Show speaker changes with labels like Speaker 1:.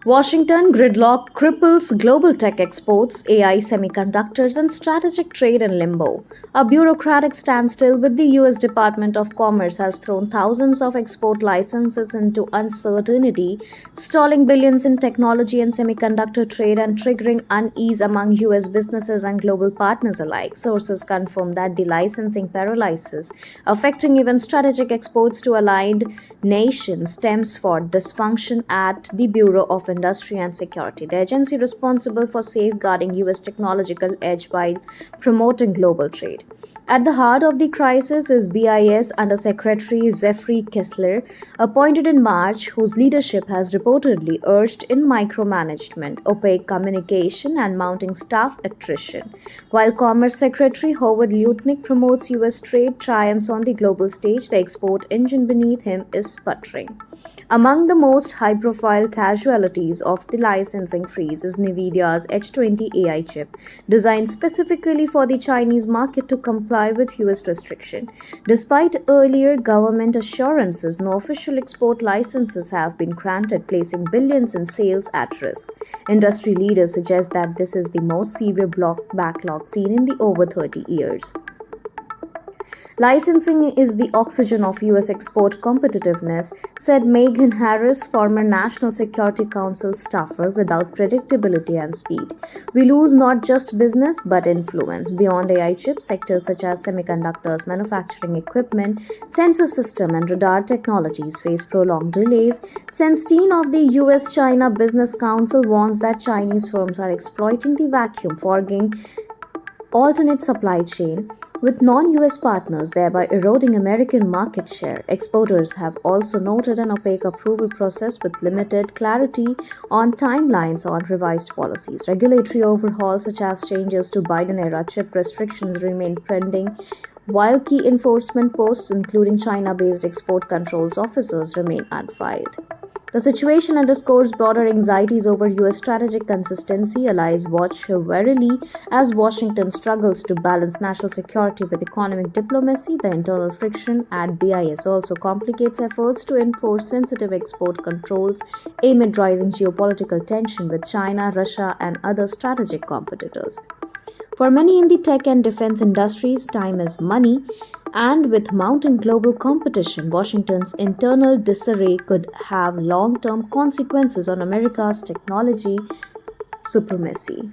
Speaker 1: Washington gridlock cripples global tech exports, AI, semiconductors, and strategic trade in limbo. A bureaucratic standstill with the US Department of Commerce has thrown thousands of export licenses into uncertainty, stalling billions in technology and semiconductor trade and triggering unease among US businesses and global partners alike. Sources confirm that the licensing paralysis, affecting even strategic exports to aligned nations, stems for dysfunction at the Bureau of Industry and Security, the agency responsible for safeguarding US technological edge while promoting global trade. At the heart of the crisis is BIS Under Secretary Jeffrey Kessler, appointed in March, whose leadership has reportedly urged in micromanagement, opaque communication, and mounting staff attrition. While Commerce Secretary Howard Lutnick promotes US trade triumphs on the global stage, the export engine beneath him is sputtering. Among the most high profile casualties of the licensing freeze is NVIDIA's H20 AI chip, designed specifically for the Chinese market to comply with US restriction. Despite earlier government assurances, no official export licenses have been granted, placing billions in sales at risk. Industry leaders suggest that this is the most severe backlog seen in the over 30 years. Licensing is the oxygen of US export competitiveness, said Megan Harris, former National Security Council staffer. Without predictability and speed, we lose not just business but influence. Beyond AI chips, sectors such as semiconductors, manufacturing equipment, sensor system, and radar technologies face prolonged delays. Senstein of the US China Business Council warns that Chinese firms are exploiting the vacuum, forging alternate supply chain with non-US partners, thereby eroding American market share. Exporters have also noted an opaque approval process with limited clarity on timelines on revised policies. Regulatory overhauls such as changes to Biden-era chip restrictions remain pending, while key enforcement posts, including China-based export controls officers, remain unfiled. The situation underscores broader anxieties over US strategic consistency. Allies watch warily as Washington struggles to balance national security with economic diplomacy. The internal friction at BIS also complicates efforts to enforce sensitive export controls amid rising geopolitical tension with China, Russia, and other strategic competitors. For many in the tech and defense industries, time is money, and with mounting global competition, Washington's internal disarray could have long term consequences on America's technology supremacy.